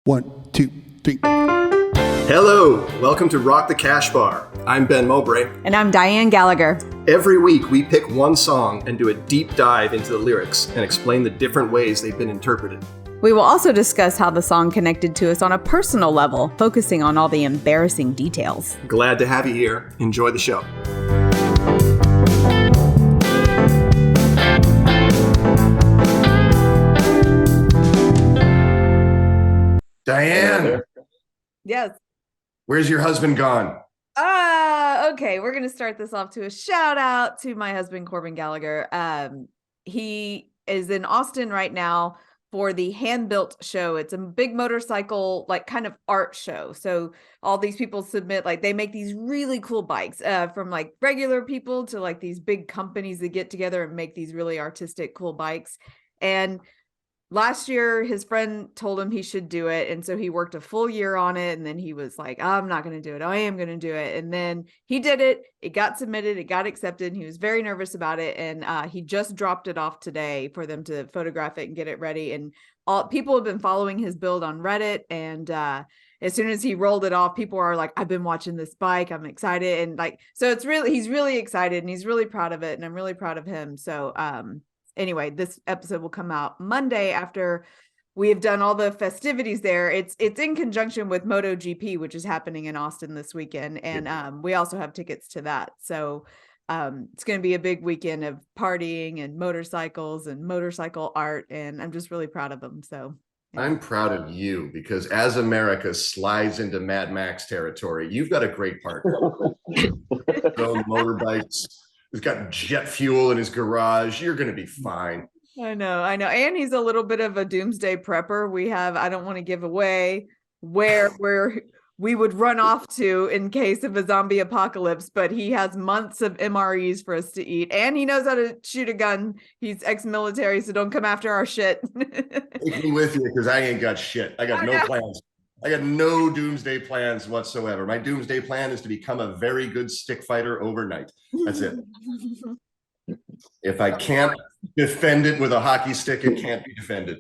1, 2, 3. Hello, welcome to Rock the Cash Bar. I'm Ben Mowbray. And I'm Diane Gallagher. Every week we pick one song and do a deep dive into the lyrics and explain the different ways they've been interpreted. We will also discuss how the song connected to us on a personal level, focusing on all the embarrassing details. Glad to have you here. Enjoy the show. Diane, Yes. where's your husband gone? Okay. We're going to start this off to a shout out to my husband, Corbin Gallagher. He is in Austin right now for the Hand Built show. It's a big motorcycle, like kind of art show. So all these people submit, like they make these really cool bikes from like regular people to like these big companies that get together and make these really artistic, cool bikes. And last year, his friend told him he should do it. And so he worked a full year on it. And then he was like, I'm not going to do it. I am going to do it. And then he did it. It got submitted. It got accepted. And he was very nervous about it. And he just dropped it off today for them to photograph it and get it ready. And all people have been following his build on Reddit. And as soon as he rolled it off, people are like, I've been watching this bike. I'm excited. And like, so he's really excited and he's really proud of it. And I'm really proud of him. So, anyway, this episode will come out Monday after we have done all the festivities there. It's in conjunction with MotoGP, which is happening in Austin this weekend. And we also have tickets to that. So it's going to be a big weekend of partying and motorcycles and motorcycle art. And I'm just really proud of them. So yeah. I'm proud of you because as America slides into Mad Max territory, you've got a great partner. Own motorbikes. He's got jet fuel in his garage. You're going to be fine. I know. And he's a little bit of a doomsday prepper. I don't want to give away where we would run off to in case of a zombie apocalypse, but he has months of MREs for us to eat. And he knows how to shoot a gun. He's ex-military, so don't come after our shit. Take me with you because I ain't got shit. I got no plans. I got no doomsday plans whatsoever. My doomsday plan is to become a very good stick fighter overnight. That's it. If I can't defend it with a hockey stick, it can't be defended.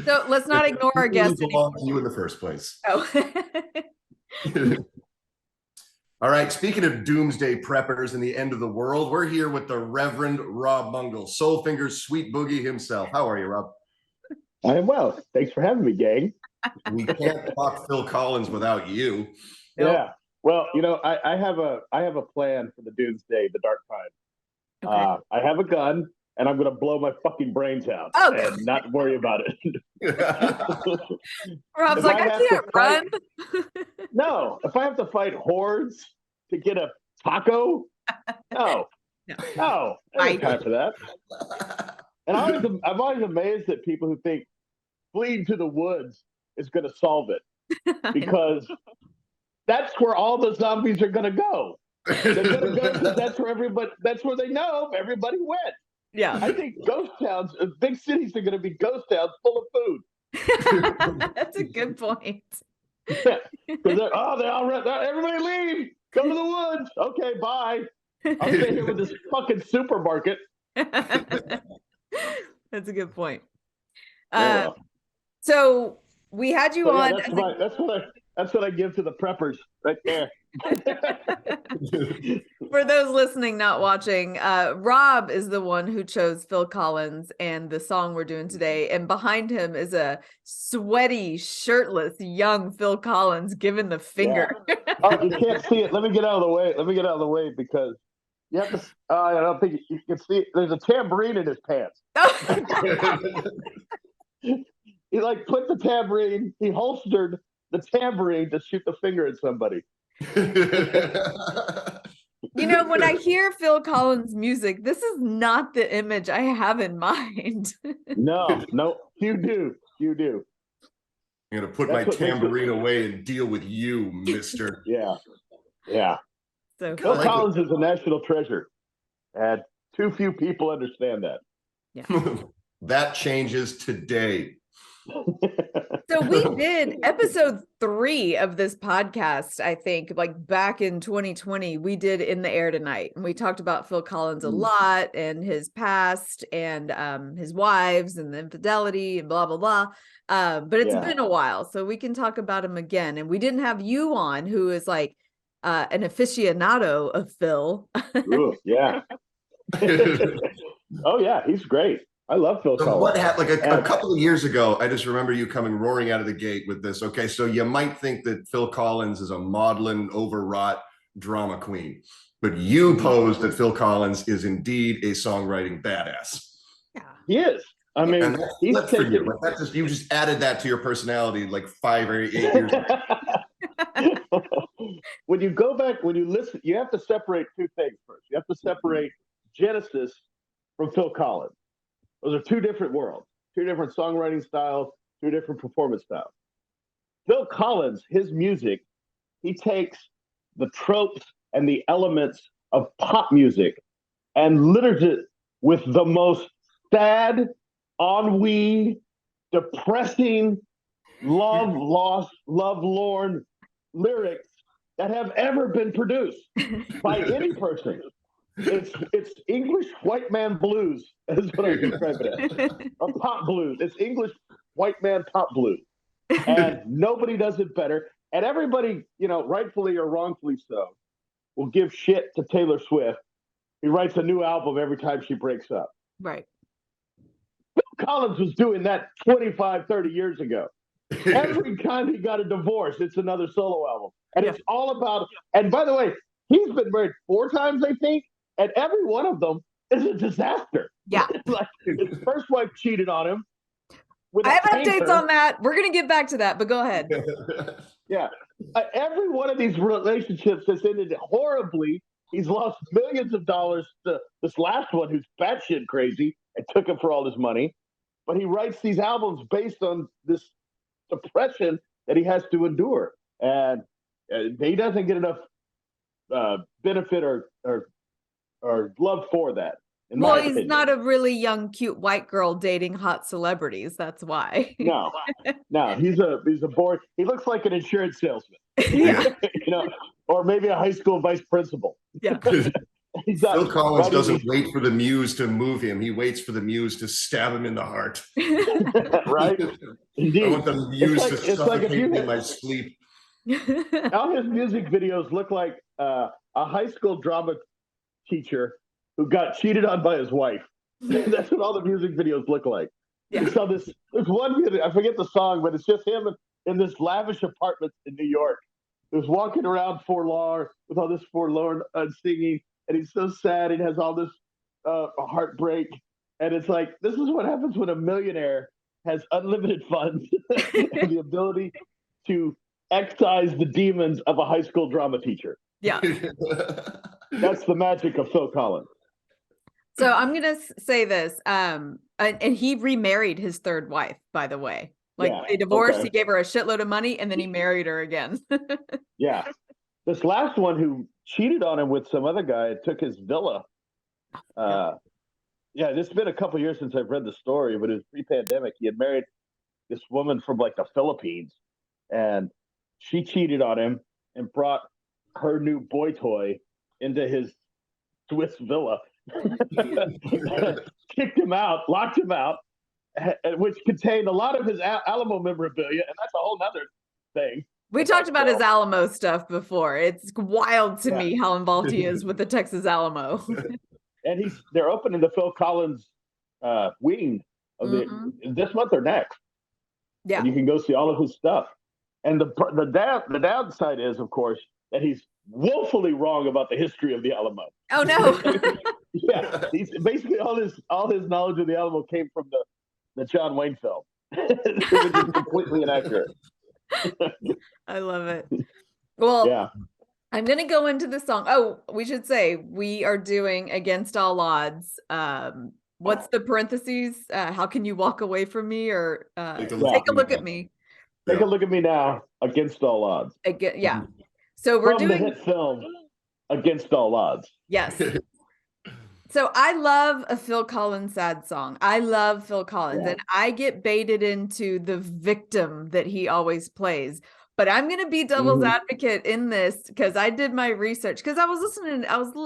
So let's not ignore our guest. Belong to you in the first place. Oh. All right. Speaking of doomsday preppers and the end of the world, we're here with the Reverend Rob Mungle, Soulfinger's Sweet Boogie himself. How are you, Rob? I am well. Thanks for having me, gang. We can't talk Phil Collins without you. Yeah. Well, I have a plan for the doomsday, the dark time. Okay. I have a gun, and I'm going to blow my fucking brains out and not worry about it. Rob's like, I can't run. No, if I have to fight hordes to get a taco, no. I don't have time for that. And I'm always amazed at people who think fleeing to the woods is going to solve it, because that's where all the zombies are going to go. They're going to go because that's where they know everybody went. Yeah. I think ghost towns, big cities are going to be ghost towns full of food. That's a good point. Yeah. They're all everybody leave. Go to the woods. Okay, bye. I'll stay here with this fucking supermarket. That's a good point. Yeah. So we had you on. That's what I give to the preppers right there. For those listening, not watching, Rob is the one who chose Phil Collins and the song we're doing today. And behind him is a sweaty, shirtless, young Phil Collins giving the finger. Yeah. Oh, you can't see it. Let me get out of the way because you have to. I don't think you can see it. There's a tambourine in his pants. He like put the tambourine. He holstered the tambourine to shoot the finger at somebody. When I hear Phil Collins music, this is not the image I have in mind. No, you do. I'm going to put my tambourine away and deal with you, mister. Yeah. So Phil Collins is a national treasure, and too few people understand that. Yeah. That changes today. So we did episode 3 of this podcast, I think, like back in 2020, we did In the Air Tonight. And we talked about Phil Collins a lot and his past and his wives and the infidelity and blah, blah, blah. But it's been a while, so we can talk about him again. And we didn't have you on, who is like an aficionado of Phil. Ooh, yeah. Oh, yeah, he's great. I love Phil Collins. What happened? Like a couple of years ago, I just remember you coming roaring out of the gate with this. Okay, so you might think that Phil Collins is a maudlin, overwrought drama queen, but you posed that Phil Collins is indeed a songwriting badass. Yeah, he is. I mean, he's for you. Like you just added that to your personality like 5 or 8 years ago. When you go back, when you listen, you have to separate two things first. You have to separate Genesis from Phil Collins. Those are two different worlds, two different songwriting styles, two different performance styles. Phil Collins, his music, he takes the tropes and the elements of pop music and literates it with the most sad, ennui, depressing, love-lost, love-lorn lyrics that have ever been produced by any person. It's English white man blues, is what I describe it as. Or pop blues. It's English white man pop blues. And nobody does it better. And everybody, rightfully or wrongfully so, will give shit to Taylor Swift. He writes a new album every time she breaks up. Right. Phil Collins was doing that 25, 30 years ago. Every time he got a divorce, it's another solo album. And it's all about, and by the way, he's been married 4 times, I think. And every one of them is a disaster. Yeah. Like his first wife cheated on him. I have updates on that. We're going to get back to that, but go ahead. Yeah. Every one of these relationships has ended horribly. He's lost millions of dollars to this last one who's batshit crazy and took him for all his money. But he writes these albums based on this depression that he has to endure. And he doesn't get enough benefit or love for that. Well, he's not a really young, cute white girl dating hot celebrities. That's why. No, he's a bored. He looks like an insurance salesman. Yeah. Or maybe a high school vice principal. Yeah. Phil Collins doesn't wait for the muse to move him. He waits for the muse to stab him in the heart. Right? Indeed. I want the muse to suffocate me in my sleep. All his music videos look like a high school drama teacher who got cheated on by his wife. That's what all the music videos look like. Yeah. So there's one video, I forget the song, but it's just him in this lavish apartment in New York. He was walking around forlorn with all this forlorn singing, and he's so sad. He has all this heartbreak, and it's like, this is what happens when a millionaire has unlimited funds and the ability to excise the demons of a high school drama teacher. Yeah. That's the magic of Phil Collins. So I'm going to say this. And he remarried his third wife, by the way. Like they divorced, he gave her a shitload of money, and then he married her again. Yeah. This last one who cheated on him with some other guy took his villa. It's been a couple years since I've read the story, but it was pre-pandemic. He had married this woman from like the Philippines, and she cheated on him and brought her new boy toy into his Swiss villa, kicked him out, locked him out, which contained a lot of his Alamo memorabilia, and that's a whole nother thing. We talked about his Alamo stuff before. It's wild to me how involved he is with the Texas Alamo. And they're opening the Phil Collins wing of this month or next. Yeah, and you can go see all of his stuff. And the downside is, of course, that he's woefully wrong about the history of the Alamo. Oh no! Yeah, he's basically all his knowledge of the Alamo came from the John Wayne film, which is completely inaccurate. I love it. Well, yeah. I'm going to go into the song. Oh, we should say we are doing Against All Odds. What's the parentheses? How can you walk away from me? Or take a look at me. Take a look at me now. Against All Odds. So we're from doing the hit film Against All Odds. Yes. So I love a Phil Collins sad song. I love Phil Collins, and I get baited into the victim that he always plays. But I'm going to be devil's advocate in this because I did my research, because I was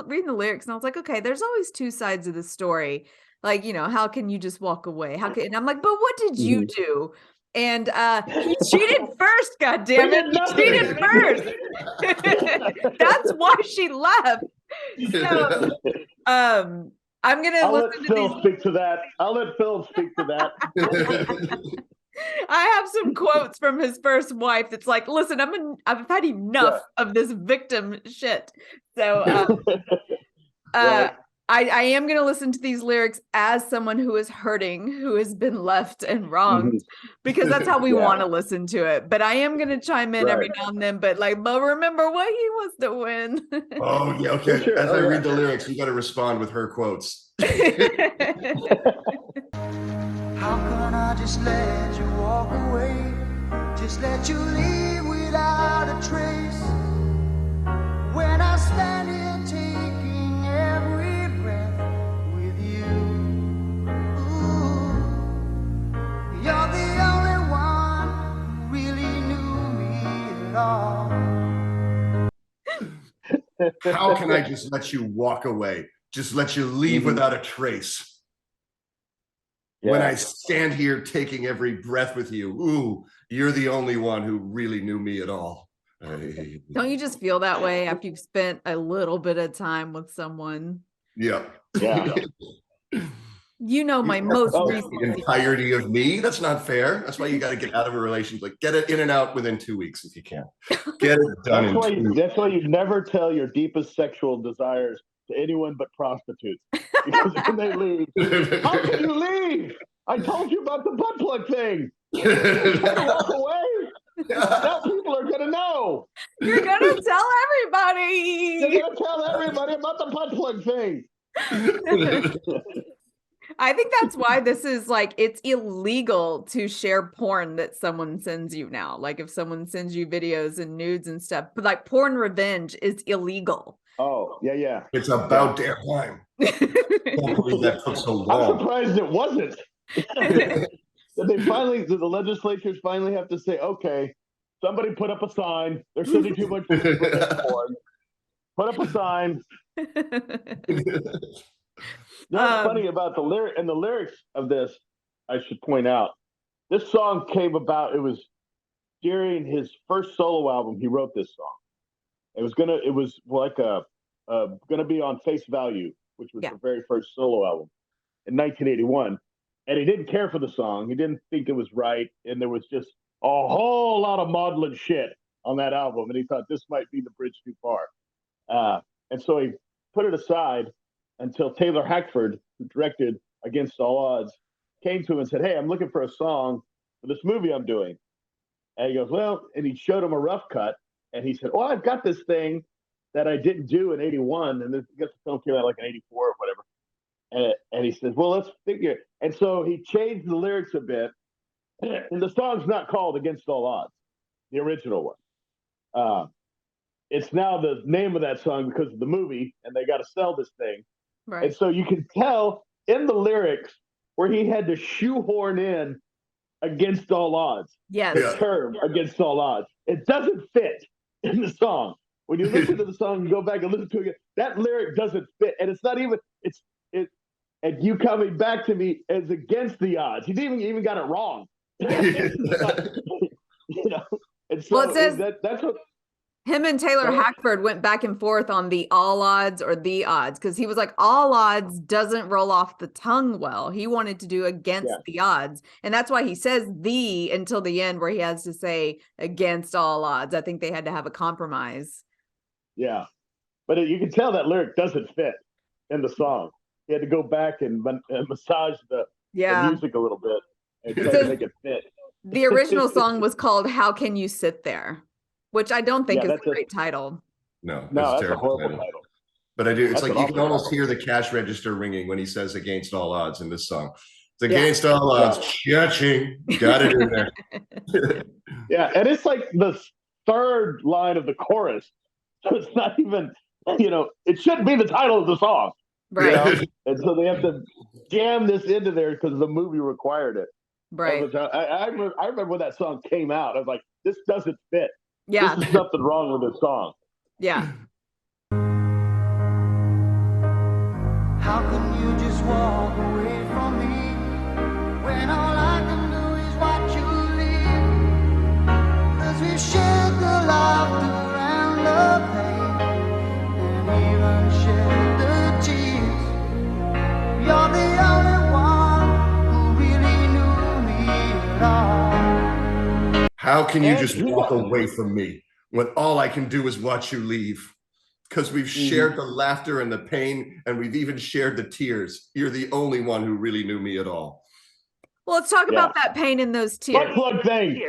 reading the lyrics and I was like, okay, there's always two sides of the story. Like, how can you just walk away? And I'm like, but what did you do? And he cheated first, God damn it. He cheated first. That's why she left. So I'm gonna listen to Phil speak to that. I'll let Phil speak to that. I have some quotes from his first wife that's like, listen, I've had enough of this victim shit. So right. I am going to listen to these lyrics as someone who is hurting, who has been left and wronged, because that's how we want to listen to it. But I am going to chime in every now and then, but remember what he wants to win. Oh, yeah, okay. Sure. As I read the lyrics, you got to respond with her quotes. How can I just let you walk away? Just let you leave without a trace. When I stand here taking every breath with you. Ooh, you're the only one who really knew me at all. How can I just let you walk away? Just let you leave without a trace. When I stand here taking every breath with you, ooh, you're the only one who really knew me at all. Don't you just feel that way after you've spent a little bit of time with someone? Yeah. My most recent the entirety of me. That's not fair. That's why you got to get out of a relationship. Like, get it in and out within 2 weeks if you can. Get it done. That's why you never tell your deepest sexual desires to anyone but prostitutes, because when they leave, how can you leave? I told you about the butt plug thing. You're trying to walk away. Now people are gonna know. You're gonna tell everybody. You're gonna tell everybody about the butt plug thing. I think that's why this is it's illegal to share porn that someone sends you now. Like if someone sends you videos and nudes and stuff, but porn revenge is illegal. Oh, yeah. It's about damn time. I can't believe that took so long. I'm surprised it wasn't. The legislatures finally have to say, okay, somebody put up a sign. They're sending too much porn. Put up a sign. What's funny about the lyrics of this, I should point out, this song came about, it was during his first solo album, he wrote this song. It was gonna be on Face Value, which was the very first solo album in 1981. And he didn't care for the song. He didn't think it was right. And there was just a whole lot of maudlin shit on that album. And he thought this might be the bridge too far. And so he put it aside until Taylor Hackford, who directed Against All Odds, came to him and said, hey, I'm looking for a song for this movie I'm doing. And he goes, well, and he showed him a rough cut. And he said, I've got this thing that I didn't do in 81. And I guess the film came out in 84 or whatever. And he says, well, let's figure. And so he changed the lyrics a bit. And the song's not called Against All Odds, the original one. It's now the name of that song because of the movie, and they got to sell this thing. Right. And so you can tell in the lyrics where he had to shoehorn in Against All Odds. Yes. The term Against All Odds. It doesn't fit in the song. When you listen to the song and go back and listen to it, that lyric doesn't fit. And it's not even, and you coming back to me as against the odds. He didn't even got it wrong. And so it says, that's what him and Taylor Hackford went back and forth on the all odds or the odds, because he was like, all odds doesn't roll off the tongue well. He wanted to do against the odds. And that's why he says the until the end, where he has to say against all odds. I think they had to have a compromise. Yeah. But you can tell that lyric doesn't fit in the song. He had to go back and massage the music a little bit and try to make it fit. The original song was called How Can You Sit There? Which I don't think is a great title. No, that's a horrible title. But I do. It's you can almost hear the cash register ringing when he says "Against All Odds" in this song. It's against all odds. Cha-ching. Got it in there. Yeah, and it's like the third line of the chorus, so it's not even. It shouldn't be the title of the song. Right. And so they have to jam this into there because the movie required it. Right. I remember when that song came out. I was like, this doesn't fit. Yeah. This is something wrong with this song. Yeah. How can you just walk away from me when all I can do is watch you leave? 'Cause we've shared the laughter and the pain, and even shared the tears. You're the only one who really knew me at all. How can you just walk away from me when all I can do is watch you leave? Because we've shared the laughter and the pain, and we've even shared the tears. You're the only one who really knew me at all. Well, let's talk about that pain in those tears. Plug thing.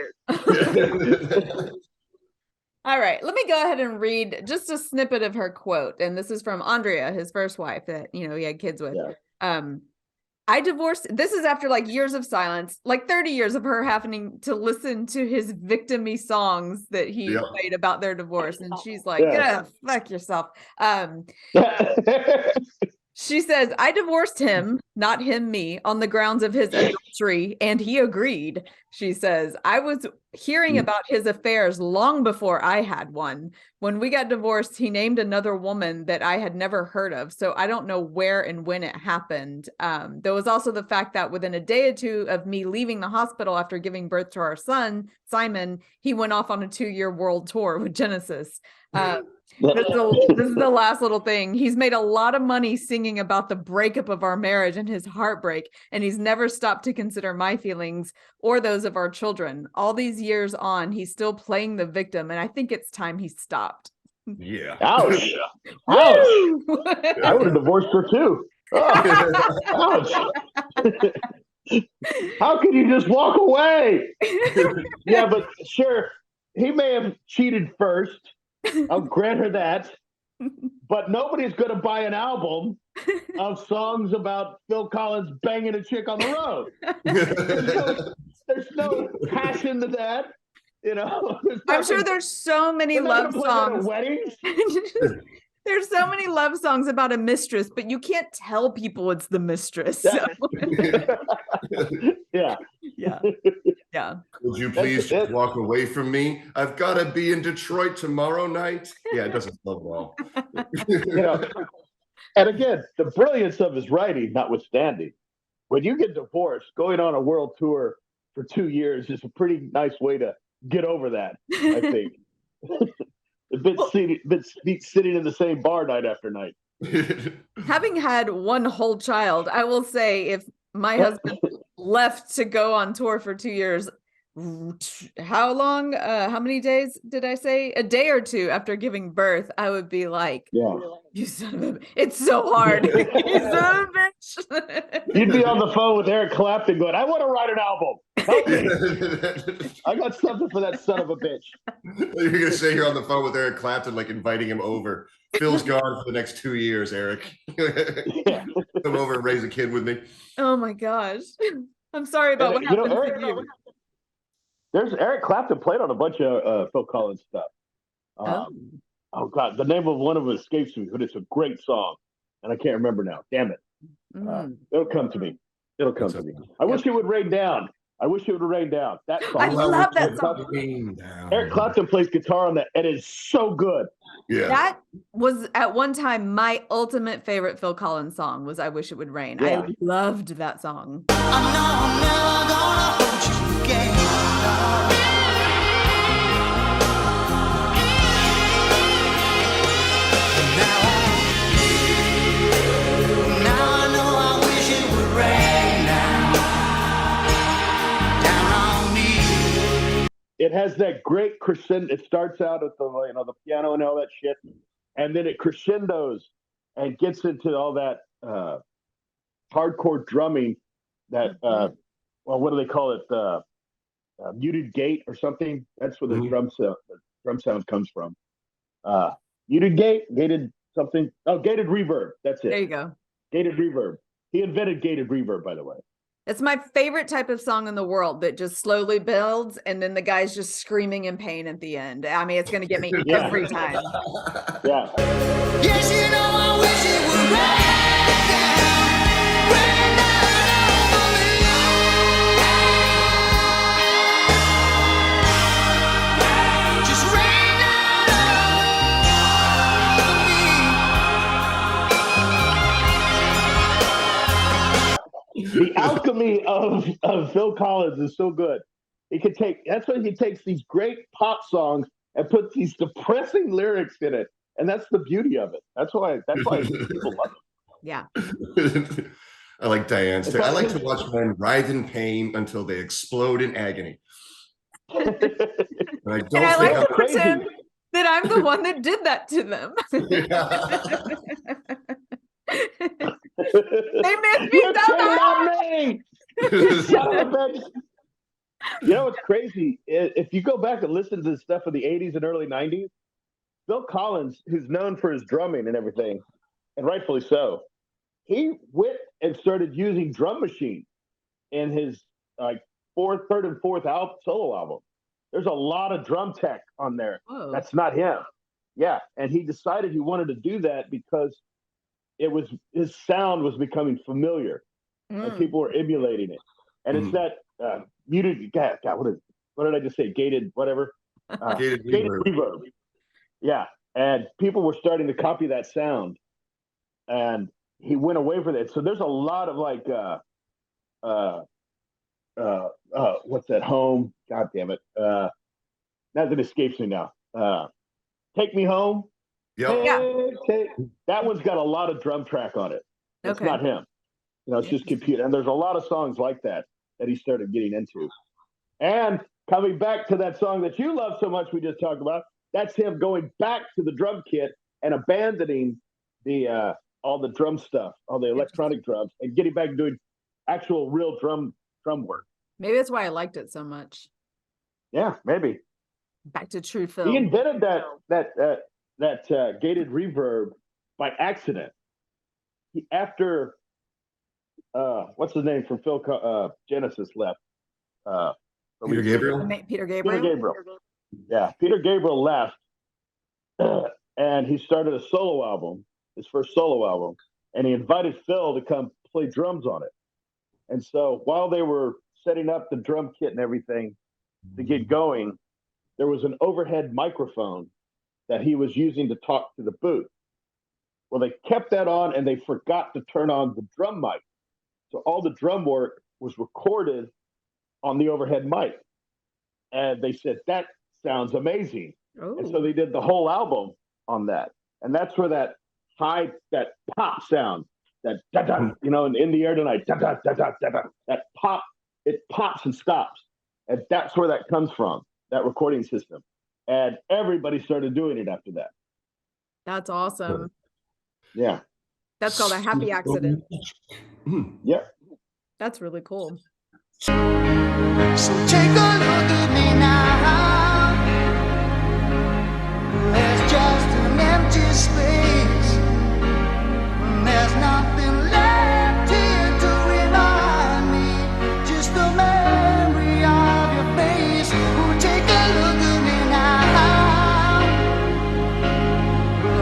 All right, let me go ahead and read just a snippet of her quote. And this is from Andrea, his first wife that, he had kids with. Yeah. I divorced. This is after like years of silence, like 30 years of her having to listen to his victim-y songs that he played about their divorce. And she's like, fuck yourself. She says, I divorced him, not him, me, on the grounds of his adultery, and he agreed. She says, I was hearing about his affairs long before I had one. When we got divorced, he named another woman that I had never heard of, so I don't know where and when it happened. There was also the fact that within a day or two of me leaving the hospital after giving birth to our son, Simon, he went off on a 2-year world tour with Genesis. This is the last little thing. He's made a lot of money singing about the breakup of our marriage and his heartbreak, and he's never stopped to consider my feelings or those of our children. All these years on, he's still playing the victim, and I think it's time he stopped. Yeah. Ouch. Ouch. I would have divorced her too. Oh. Ouch. How can you just walk away? Yeah, but sure, he may have cheated first. I'll grant her that. But nobody's going to buy an album of songs about Phil Collins banging a chick on the road. There's no passion to that. I'm sure there's so many love songs. Weddings. There's so many love songs about a mistress, but you can't tell people it's the mistress. So. Yeah. Would you please just walk away from me? I've got to be in Detroit tomorrow night. Yeah, it doesn't flow well. And again, the brilliance of his writing notwithstanding, when you get divorced, going on a world tour for 2 years is a pretty nice way to get over that, I think. A bit sitting in the same bar night after night. Having had one whole child, I will say if my husband left to go on tour for 2 years, how long, how many days did I say? A day or two after giving birth, I would be like, you son of a bitch. It's so hard. You son of a bitch. You'd be on the phone with Eric Clapton going, I want to write an album. Help me. I got something for that son of a bitch. You're going to say you're on the phone with Eric Clapton, like inviting him over. Phil's gone for the next 2 years, Eric. Come over and raise a kid with me. Oh my gosh. I'm sorry about what happened to you. There's Eric Clapton played on a bunch of Phil Collins stuff. Oh God, the name of one of them escapes me, but it's a great song, and I can't remember now. Damn it! It'll come to me. It'll come to me. I wish it would rain down. That song. I love that song. Eric Clapton plays guitar on that, and it's so good. Yeah. That was at one time my ultimate favorite Phil Collins song was I Wish It Would Rain. Yeah. I loved that song. I know I'm never gonna hold you again. Now I know I wish it would rain down on me. It has that great crescendo. It starts out at the piano and all that shit, and then it crescendos and gets into all that hardcore drumming. That what do they call it? Muted gate or something. That's where the drum sound comes from. Muted gate, gated something. Oh, gated reverb. That's it. There you go. Gated reverb. He invented gated reverb, by the way. It's my favorite type of song in the world that just slowly builds and then the guy's just screaming in pain at the end. I mean, it's going to get me every time. Yeah. Yes, you know I wish it would rain. The alchemy of Phil Collins is so good. That's why he takes these great pop songs and puts these depressing lyrics in it. And that's the beauty of it. That's why people love it. Yeah. I like Diane's. I like to watch men writhe in pain until they explode in agony. And I don't And I think like to pretend that I'm the one that did that to them. They missed me so bad. Son of a bitch. You know what's crazy? If you go back and listen to the stuff of the 80s and early 90s, Phil Collins, who's known for his drumming and everything, and rightfully so, he went and started using drum machines in his third and fourth solo album. There's a lot of drum tech on there. Whoa. That's not him. Yeah, and he decided he wanted to do that because his sound was becoming familiar, and people were emulating it. And it's that muted. God, what did I just say? Gated, whatever. Gated reverb. Yeah, and people were starting to copy that sound, and he went away from it. So there's a lot of what's that? Home. God damn it. Nothing escapes me now. Take Me Home. Yep. Yeah. That one's got a lot of drum track on it. It's not him. It's just computer. And there's a lot of songs like that he started getting into. And coming back to that song that you love so much we just talked about, that's him going back to the drum kit and abandoning the all the drum stuff, all the electronic drums, and getting back to doing actual real drum work. Maybe that's why I liked it so much. Yeah, maybe. Back to true Phil. He invented that gated reverb by accident. After what's his name from Phil Genesis left? Peter Gabriel. Peter Gabriel. Yeah, Peter Gabriel left, and he started a solo album, his first solo album, and he invited Phil to come play drums on it. And so while they were setting up the drum kit and everything to get going, there was an overhead microphone that he was using to talk to the booth. Well, they kept that on and they forgot to turn on the drum mic. So all the drum work was recorded on the overhead mic. And they said, that sounds amazing. Ooh. And so they did the whole album on that. And that's where that pop sound, that da-da, in the air tonight, da-da, da-da, da-da, that pop, it pops and stops. And that's where that comes from, that recording system. And everybody started doing it after that. That's awesome. Yeah. That's called a happy accident. Yeah. That's really cool. So take a look at me now. There's just an empty space. There's nothing left here to remind me. Just the memory of your face. Oh, take a look at me now.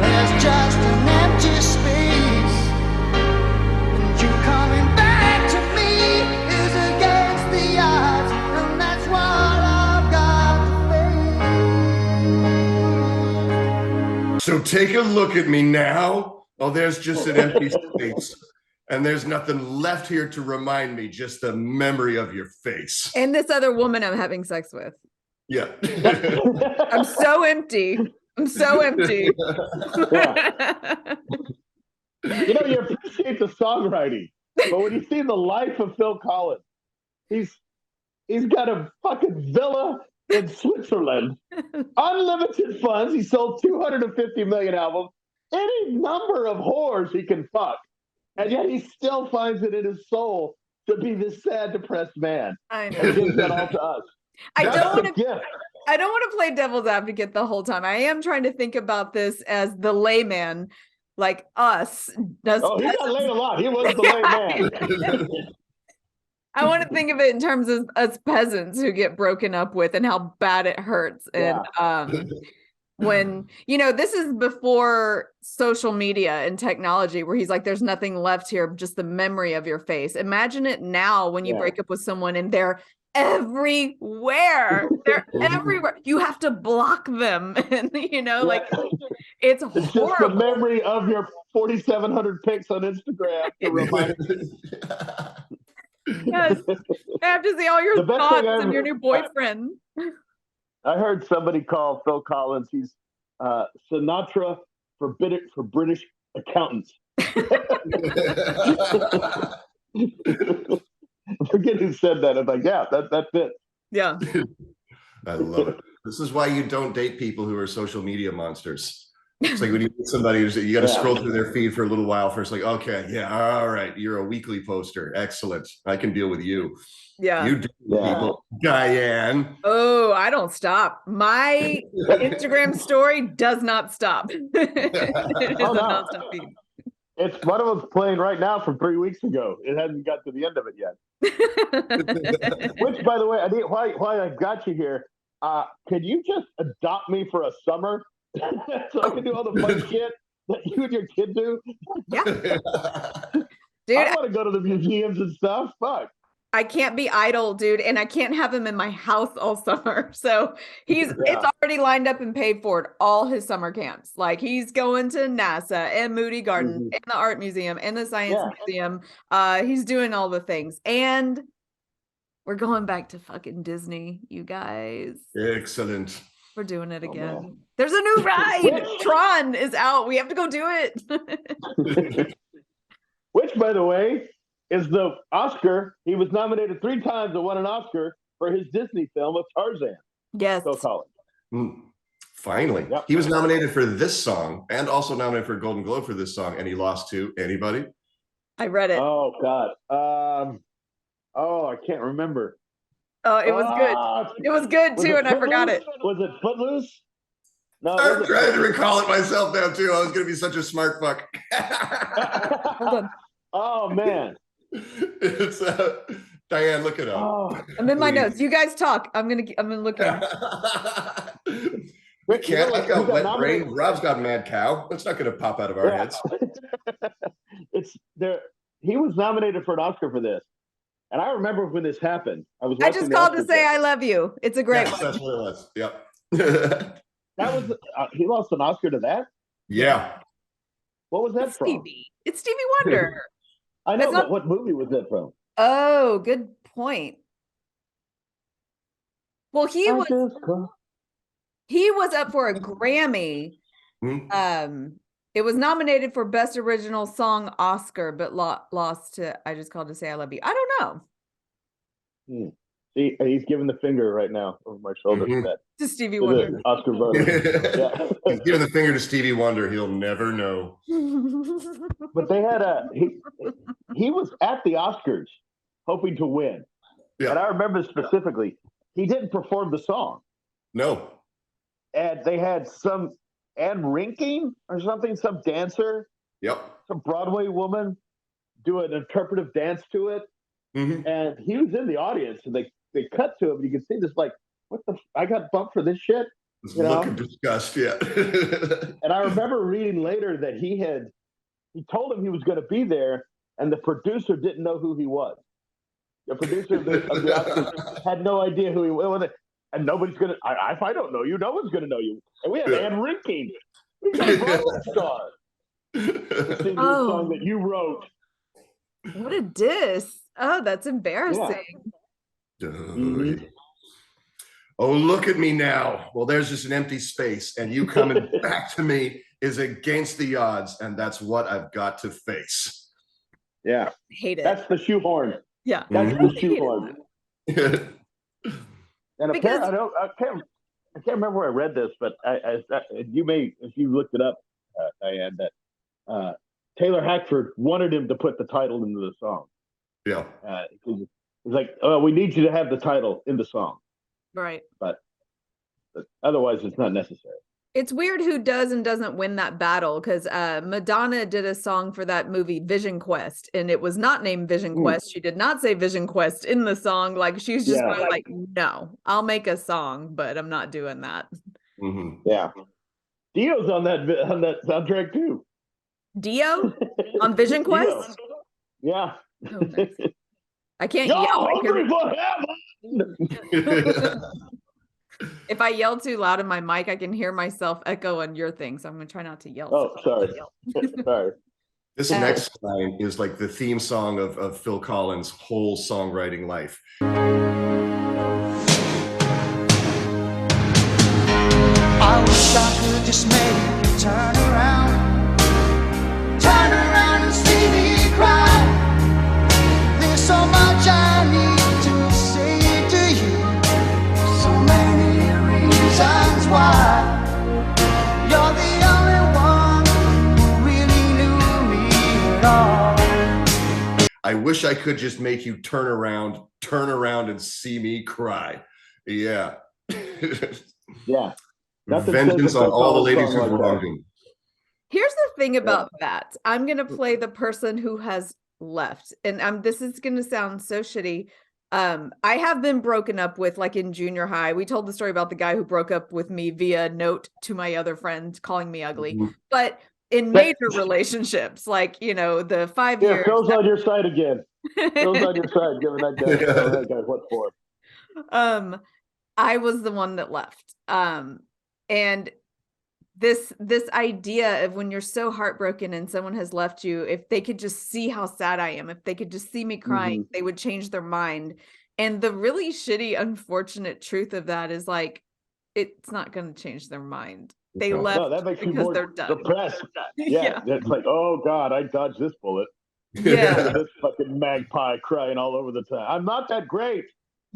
There's just an empty space. And you coming back to me is against the odds. And that's what I've got to face. So take a look at me now. Oh, there's just an empty space. And there's nothing left here to remind me, just the memory of your face. And this other woman I'm having sex with. Yeah. I'm so empty. I'm so empty. Yeah. You appreciate the songwriting, but when you see the life of Phil Collins, he's got a fucking villa in Switzerland, unlimited funds. He sold 250 million albums, any number of whores he can fuck, and yet he still finds it in his soul to be this sad, depressed man. I know. And gives that all to us. I That's don't the want to. gift. I don't want to play devil's advocate the whole time. I am trying to think about this as the layman, like us. Oh, he got laid a lot. He was the layman. I want to think of it in terms of us peasants who get broken up with and how bad it hurts. And when, you know, this is before social media and technology, where he's like, there's nothing left here, just the memory of your face. Imagine it now when you break up with someone and they're everywhere. They're everywhere. You have to block them. And, you know, like, it's horrible. Just the memory of your 4,700 pics on Instagram to remind you. Yes. I have to see all your thoughts and your new boyfriend. I heard somebody call Phil Collins, he's Sinatra for British accountants. I forget who said that. I'm like, yeah, that fits. Yeah. I love it. This is why you don't date people who are social media monsters. It's like when you meet somebody, you got to scroll through their feed for a little while first. Like, okay, yeah, all right, you're a weekly poster. Excellent. I can deal with you. Yeah. You do people. Diane. Oh, I don't stop. My Instagram story does not stop. It is a nonstop feed. It's one of us playing right now from 3 weeks ago. It hasn't got to the end of it yet. Which, by the way, why I got you here, can you just adopt me for a summer so I can do all the fun shit that you and your kid do? Yeah. Dude, I want to go to the museums and stuff. Fuck. I can't be idle, dude, and I can't have him in my house all summer. So it's already lined up and paid for it, all his summer camps. Like, he's going to NASA and Moody Garden and the Art Museum and the Science Museum. He's doing all the things. And we're going back to fucking Disney, you guys. Excellent. We're doing it again. There's a new ride. Tron is out. We have to go do it. Which, by the way, is the Oscar. He was nominated 3 times and won an Oscar for his Disney film of Tarzan. Yes. Phil Collins. Finally. Yep. He was nominated for this song and also nominated for a Golden Globe for this song, and he lost to anybody? I read it. Oh, God. I can't remember. Oh, it was good. It was good, too, and I forgot it. Was it Footloose? No, I'm trying to recall it myself now, too. I was going to be such a smart fuck. Hold on. Oh, man. It's Diane, look it up. Oh, I'm in my notes. You guys talk. I'm gonna look at it. We can't. I've got wet brain. Rob's got mad cow. That's not going to pop out of our heads. It's there. He was nominated for an Oscar for this, and I remember when this happened. I just called to say I love you. It's a great one. That's what it was. Yep. That was he lost an Oscar to that. Yeah. What was that from? Stevie. It's Stevie Wonder. I know, but what movie was that from? Oh, good point. Well, he was up for a Grammy. It was nominated for Best Original Song Oscar, but lost to I Just Called to Say I Love You. I don't know. See, he's giving the finger right now over my shoulder. To Stevie Wonder. Oscar voter. He's giving the finger to Stevie Wonder. He'll never know. But they had he was at the Oscars hoping to win. Yeah. And I remember specifically, he didn't perform the song. No. And they had some Anne Rinking or something, some dancer. Yep. Some Broadway woman do an interpretive dance to it. And he was in the audience, and they cut to him. You can see this, like, what the? I got bumped for this shit. This look of disgust, yeah. And I remember reading later that he told him he was going to be there, and the producer didn't know who he was. The producer of the Oscars had no idea who he was, and nobody's going to. If I don't know you, no one's going to know you. And we have Anne Rinking. We got a Broadway star. Singing a song that you wrote. What a diss. Oh, that's embarrassing. Oh, look at me now. Well, there's just an empty space, and you coming back to me is against the odds, and that's what I've got to face. Yeah. Hate it. That's the shoehorn. Yeah. That's the shoehorn. And apparently, I can't remember where I read this, but you may, if you looked it up, Diane, that Taylor Hackford wanted him to put the title into the song. Yeah. It's like, oh, we need you to have the title in the song. Right. But otherwise, it's not necessary. It's weird who does and doesn't win that battle, because Madonna did a song for that movie Vision Quest, and it was not named Vision Quest. She did not say Vision Quest in the song. Like, she was just like, no, I'll make a song, but I'm not doing that. Yeah. Dio's on that soundtrack too. Dio on Vision Quest. Yeah. Oh, nice. I can't Y'all yell. hungry for heaven? If I yell too loud in my mic, I can hear myself echo on your thing. So I'm gonna try not to yell. Oh, sorry. Sorry. This next line is like the theme song of Phil Collins' whole songwriting life. I wish I could just make you turn around and see me cry. There's so much I need to say to you, so many reasons why. You're the only one who really knew me at all. I wish I could just make you turn around and see me cry. Yeah. Yeah. Vengeance on all the ladies who've wronged him. Here's the thing about that. I'm gonna play the person who has left, and this is gonna sound so shitty. I have been broken up with, like in junior high. We told the story about the guy who broke up with me via note to my other friend calling me ugly. Mm-hmm. But in major relationships, like, you know, the 5 years. Phil's on your side again. Phil's on your side, giving that guy what for. I was the one that left. And this idea of when you're so heartbroken and someone has left you, if they could just see how sad I am, if they could just see me crying, they would change their mind. And the really shitty, unfortunate truth of that is, like, it's not going to change their mind. They left that makes because you more they're done. depressed. Yeah, it's like, oh God, I dodged this bullet. Yeah. This fucking magpie crying all over the time. I'm not that great.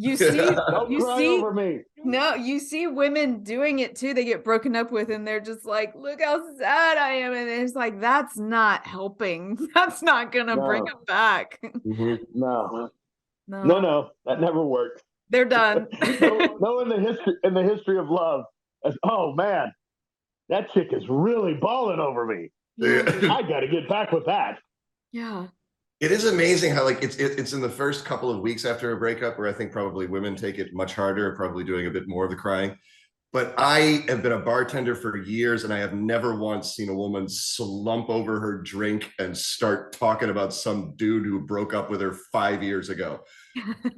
You see, Don't you cry see, over me. no, you see women doing it too. They get broken up with and they're just like, look how sad I am. And it's like, that's not helping. That's not going to bring them back. No, that never works. They're done. No, in the history of love, oh man, that chick is really balling over me. I got to get back with that. Yeah. It is amazing how, like, it's in the first couple of weeks after a breakup where I think probably women take it much harder, probably doing a bit more of the crying. But I have been a bartender for years, and I have never once seen a woman slump over her drink and start talking about some dude who broke up with her 5 years ago.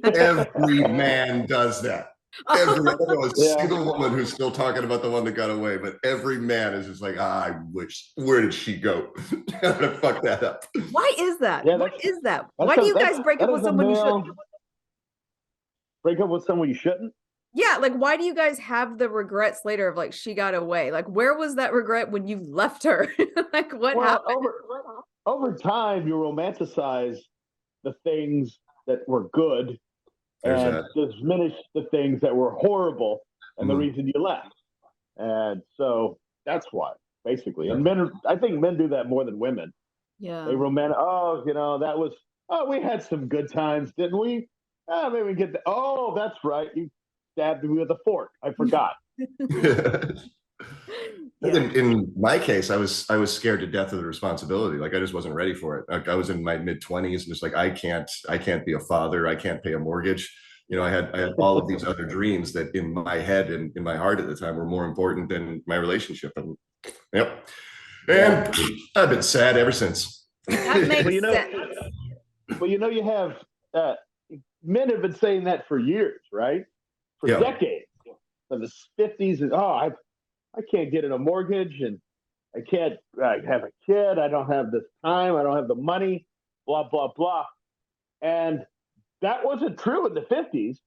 Every man does that. I know a single woman who's still talking about the one that got away, but every man is just like, I wish, where did she go? I'm gonna fuck that up. Why is that? Yeah, what is that? Why do you guys break up with someone you shouldn't? Break up with someone you shouldn't? Yeah, like, why do you guys have the regrets later of, like, she got away? Like, where was that regret when you left her? Like, what happened? Over time, you romanticize the things that were good and diminish the things that were horrible and the reason you left. And so that's why, basically. And I think men do that more than women. Yeah. They we had some good times, didn't we? Maybe we get that's right. You stabbed me with a fork. I forgot. In my case, I was scared to death of the responsibility. Like, I just wasn't ready for it. Like, I was in my mid-20s and just like, I can't be a father. I can't pay a mortgage. You know, I had all of these other dreams that in my head and in my heart at the time were more important than my relationship. And and I've been sad ever since. That makes sense. Well, you have men have been saying that for years, right? For decades. From the 50s, and I can't get in a mortgage, and I can't have a kid. I don't have this time. I don't have the money, blah, blah, blah. And that wasn't true in the 50s,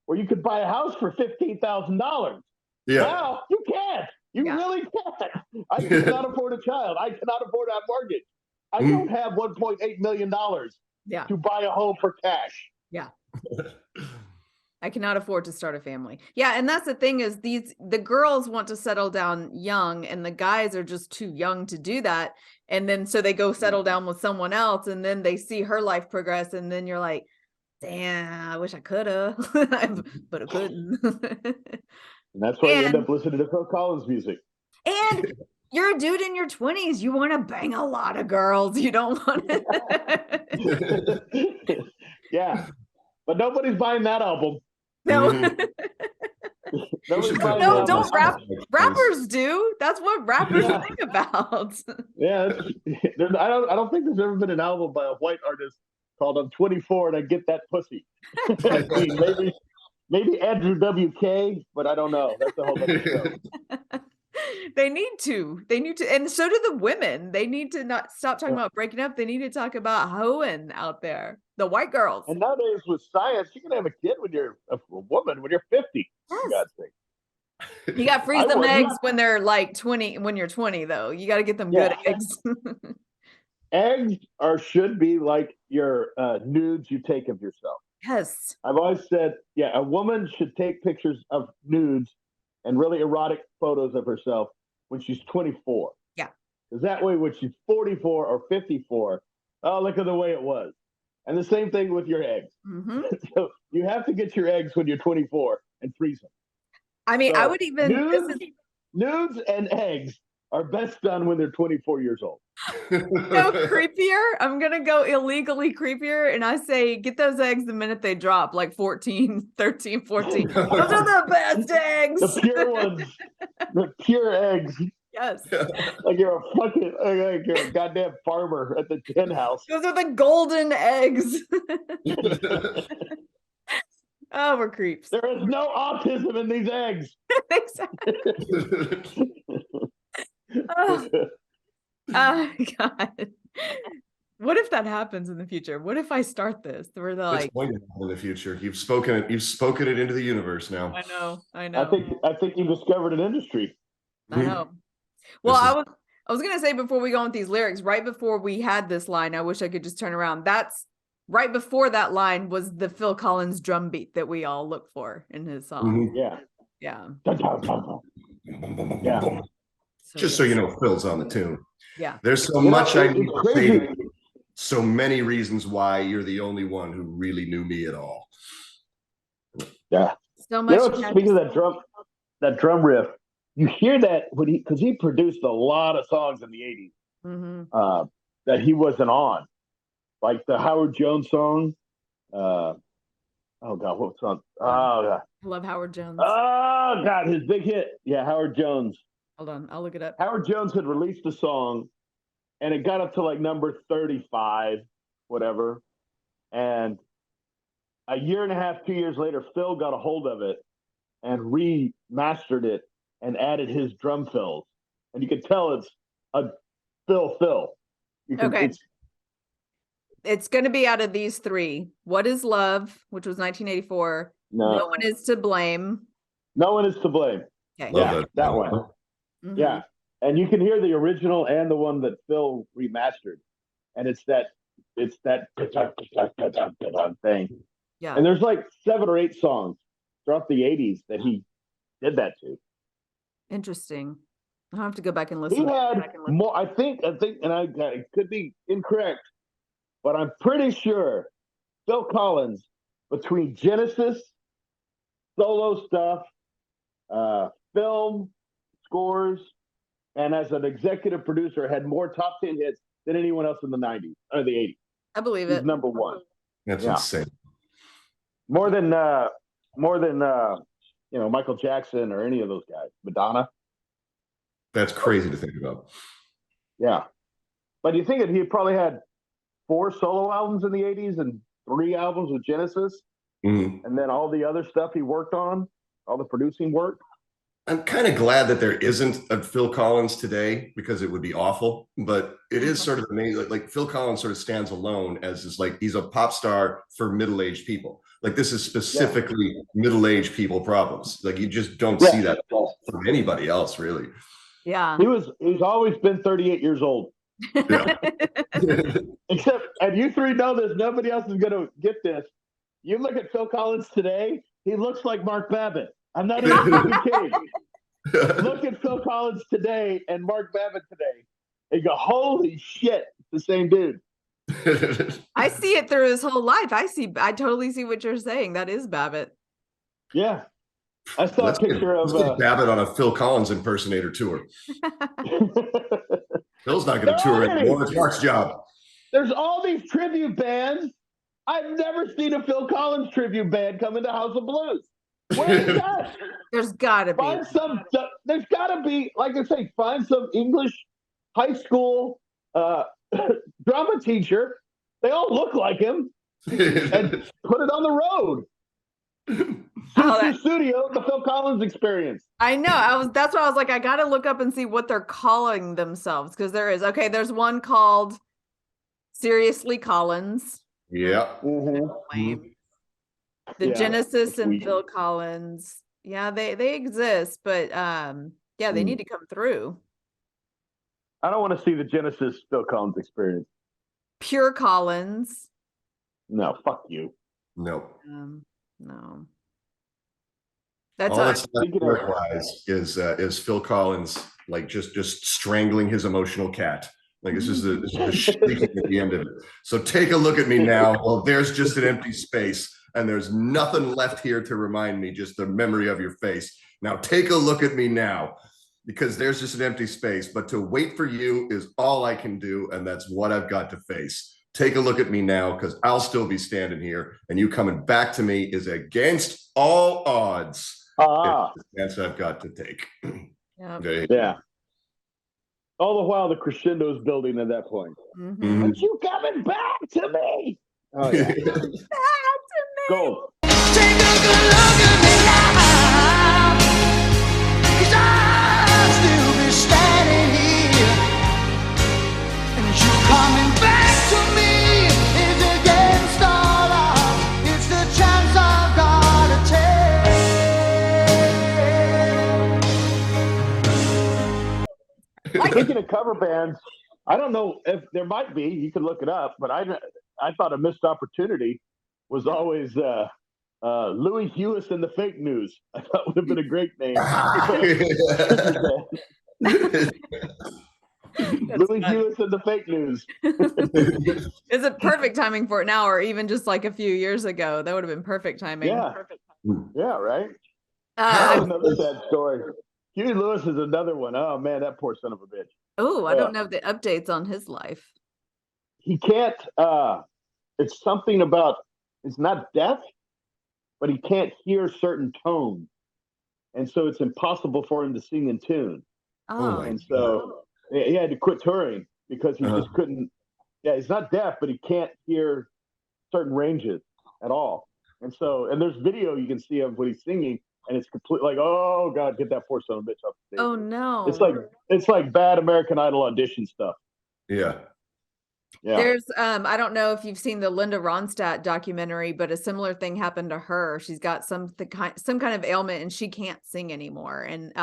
where you could buy a house for $15,000. Yeah. Now you can't. You really can't. I cannot afford a child. I cannot afford a mortgage. I don't have $1.8 million to buy a home for cash. Yeah. I cannot afford to start a family. Yeah, and that's the thing is the girls want to settle down young and the guys are just too young to do that. And then so they go settle down with someone else and then they see her life progress and then you're like, damn, I wish I could have, but I couldn't. And that's why you end up listening to Phil Collins music. And you're a dude in your 20s. You want to bang a lot of girls. You don't want to. Yeah. But nobody's buying that album. No. Nobody's put buying No, Well, that. don't that's- rappers do. That's what rappers Yeah. think about. Yeah, I don't think there's ever been an album by a white artist called "I'm 24 and I Get That Pussy." I mean, maybe Andrew WK, but I don't know. That's a whole other show. They need to. And so do the women. They need to not stop talking about breaking up. They need to talk about hoeing out there. The white girls. And nowadays with science, you can have a kid when you're a woman when you're 50. For Yes. God's sake. You got to freeze I them wouldn't. eggs when they're like 20. When you're 20, though, you got to get them good Yeah. eggs. Eggs should be like your nudes you take of yourself. Yes. I've always said, yeah, a woman should take pictures of nudes and really erotic photos of herself when she's 24. Yeah. Because that way, when she's 44 or 54, oh, look at the way it was. And the same thing with your eggs. Mm-hmm. So you have to get your eggs when you're 24 and freeze them. I mean, So I would even. nudes and eggs are best done when they're 24 years old. Go creepier. I'm gonna go illegally creepier, and I say get those eggs the minute they drop, like 14, 13, 14. Those are the best eggs. The pure ones, the pure eggs. Yes. Like you're a goddamn farmer at the hen house. Those are the golden eggs. Oh, we're creeps. There is no autism in these eggs. Exactly. Oh, God. What if that happens in the future? What if I start this? Where they're It's like, going to happen in the future. You've spoken it into the universe now. I know. I think you discovered an industry. I know. Well, I was gonna say before we go on with these lyrics, right before we had this line, I wish I could just turn around. That's right before that line was the Phil Collins drum beat that we all look for in his song. Mhm. Yeah. Yeah. Yeah. Just so you know, Phil's on the tune. Yeah. There's so much I need to say to you. So many reasons why you're the only one who really knew me at all. Yeah. So much. You know, speaking of that drum riff, you hear that when because he produced a lot of songs in the 80s Mm-hmm. that he wasn't on. Like the Howard Jones song. Oh God, what song? Oh God. I love Howard Jones. Oh God, his big hit. Yeah, Howard Jones. Hold on, I'll look it up. Howard Jones had released a song and it got up to like number 35, whatever. And a year and a half, 2 years later, Phil got a hold of it and remastered it and added his drum fills. And you could tell it's a Phil. Okay. It's going to be out of these three. What is Love, which was 1984. No One Is to Blame. No One Is to Blame. Okay. Yeah, that one. Mhm. Yeah. And you can hear the original and the one that Phil remastered. And it's that thing. Yeah. And there's like 7 or 8 songs throughout the 80s that he did that to. Interesting. I'll have to go back and listen. He had more, I think, and I could be incorrect, but I'm pretty sure Phil Collins, between Genesis, solo stuff, film, scores, and as an executive producer, had more top 10 hits than anyone else in the 90s or the 80s. I believe He's it. number one. That's Yeah. insane. More than Michael Jackson or any of those guys. Madonna. That's crazy to think about. Yeah. But you think that he probably had 4 solo albums in the 80s and 3 albums with Genesis, Mhm. and then all the other stuff he worked on, all the producing work. I'm kind of glad that there isn't a Phil Collins today because it would be awful. But it is sort of amazing. Like Phil Collins sort of stands alone as just like he's a pop star for middle-aged people. Like this is specifically middle-aged people problems. Like you just don't see that from anybody else, really. Yeah. He's always been 38 years old. Yeah. Except, and you three know this, nobody else is going to get this. You look at Phil Collins today, he looks like Mark Babbitt. I'm not even kidding. Look at Phil Collins today and Mark Babbitt today and go, holy shit, it's the same dude. I see it through his whole life. I totally see what you're saying. That is Babbitt. Yeah. I saw a picture of let's get Babbitt on a Phil Collins impersonator tour. Phil's not going to tour anymore. It's Mark's job. There's all these tribute bands. I've never seen a Phil Collins tribute band come into House of Blues. Wait, guys, There's gotta be. find some. There's gotta be, like I say, find some English high school drama teacher. They all look like him, and put it on the road. Studio, the Phil Collins Experience. I know. That's why I was like, I gotta look up and see what they're calling themselves, because there is. Okay, there's one called Seriously Collins. Yeah. The Genesis and Phil Collins. Yeah, they exist, but they need to come through. I don't want to see the Genesis Phil Collins Experience. Pure Collins. No, fuck you. No. No. That's all that's work-wise is Phil Collins like just strangling his emotional cat. Like this is a shrieking at the end of it. So take a look at me now. Well, there's just an empty space, and there's nothing left here to remind me, just the memory of your face. Now take a look at me now, because there's just an empty space. But to wait for you is all I can do, and that's what I've got to face. Take a look at me now, because I'll still be standing here, and you coming back to me is against all odds. It's the chance I've got to take. Yeah. All the while, the crescendo is building at that point. But you coming back to me? Oh yeah. Back to me. Go. Take a good look at me now, 'cause I'll still be standing here, and you coming back to me is against all odds. It's the chance I've got to take. Speaking of cover bands, I don't know if there might be. You could look it up, but I thought a missed opportunity was always Louis Hewis and the Fake News. I thought would have been a great name. Louis Hewis and the Fake News. Is it perfect timing for it now, or even just like a few years ago? That would have been perfect timing. Yeah. Yeah, right. Another sad story. Huey Lewis is another one. Oh man, that poor son of a bitch. Oh, I don't know the updates on his life. He can't. It's something about. It's not deaf, but he can't hear certain tones, and so it's impossible for him to sing in tune. Oh, and so he had to quit touring because he just couldn't. Yeah, he's not deaf, but he can't hear certain ranges at all. And so, and there's video you can see of what he's singing. And it's complete like, oh God, get that poor son of a bitch off the stage. Oh no. It's like bad American Idol audition stuff. Yeah. There's I don't know if you've seen the Linda Ronstadt documentary, but a similar thing happened to her. She's got some kind of ailment and she can't sing anymore. And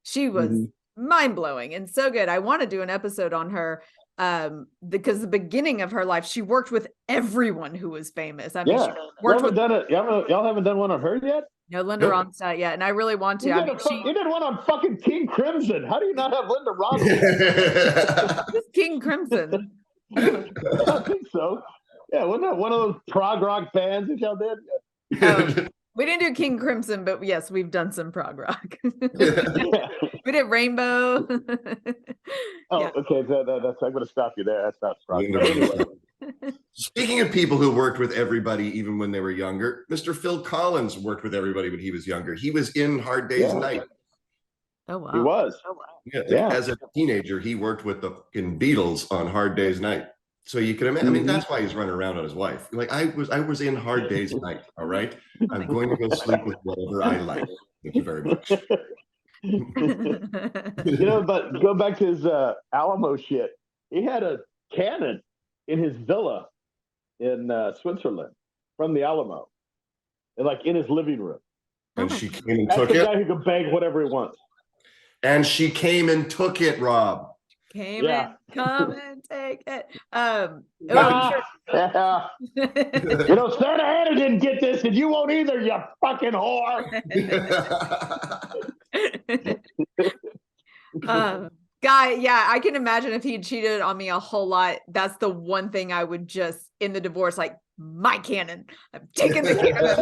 she was mind-blowing and so good. I want to do an episode on her because the beginning of her life, she worked with everyone who was famous. I mean, she worked with y'all haven't done one on her yet? No, Linda Ronstadt yet, and I really want to. You did one on fucking King Crimson. How do you not have Linda Ronstadt? Who's King Crimson? I think so. Yeah, wasn't that one of those prog rock bands that y'all did? We didn't do King Crimson, but yes, we've done some prog rock. We did Rainbow. Okay. That's I'm going to stop you there. That's not prog rock. Anyway. Speaking of people who worked with everybody even when they were younger, Mr. Phil Collins worked with everybody when he was younger. He was in Hard Day's Night. Oh wow. He was. Oh wow. Yeah. As a teenager, he worked with the fucking Beatles on Hard Day's Night. So you can imagine. I mean, that's why he's running around on his wife. Like I was in Hard Day's Night. All right. I'm going to go sleep with whatever I like. Thank you very much. But go back to his Alamo shit. He had a cannon in his villa in Switzerland from the Alamo, and like in his living room. And she came and That's took the it. guy who can bang whatever he wants. And she came and took it, Rob. Come and take it. Santa Ana didn't get this, and you won't either, you fucking whore. Guy, I can imagine if he cheated on me a whole lot. That's the one thing I would just in the divorce, like my cannon. I'm taking the cannon.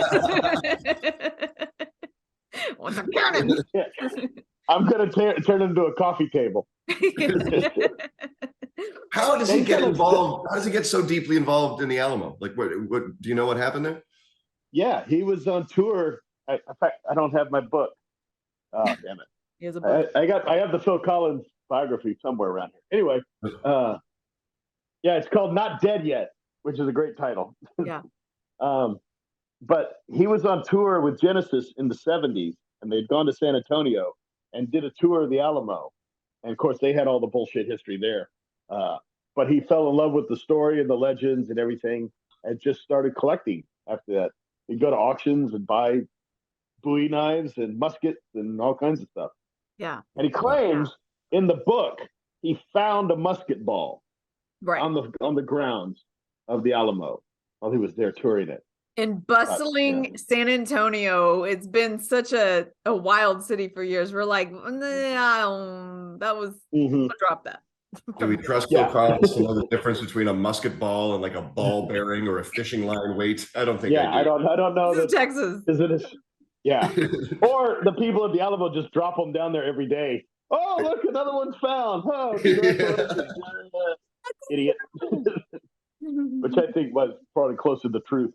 What's a cannon? I'm gonna turn it into a coffee table. How does he get involved? How does he get so deeply involved in the Alamo? Like, what do you know what happened there? Yeah, he was on tour In fact, I don't have my book. Oh, damn it. He has a book. I have the Phil Collins biography somewhere around here. Anyway, yeah, it's called Not Dead Yet, which is a great title. Yeah. But he was on tour with Genesis in the 70s, and they'd gone to San Antonio and did a tour of the Alamo. And of course, they had all the bullshit history there. But he fell in love with the story and the legends and everything, and just started collecting after that. He'd go to auctions and buy Bowie knives and muskets and all kinds of stuff. Yeah. And he claims in the book he found a musket ball on the grounds of the Alamo while he was there touring it. In bustling San Antonio, it's been such a wild city for years. We're like, that was we'll drop that. Do we trust Phil Collins to know the difference between a musket ball and like a ball bearing or a fishing line weight? I don't think. I don't know. This is Texas. Is it? Yeah. Or the people at the Alamo just drop them down there every day. Oh, look, another one's found. Oh, idiot. Which I think was probably close to the truth.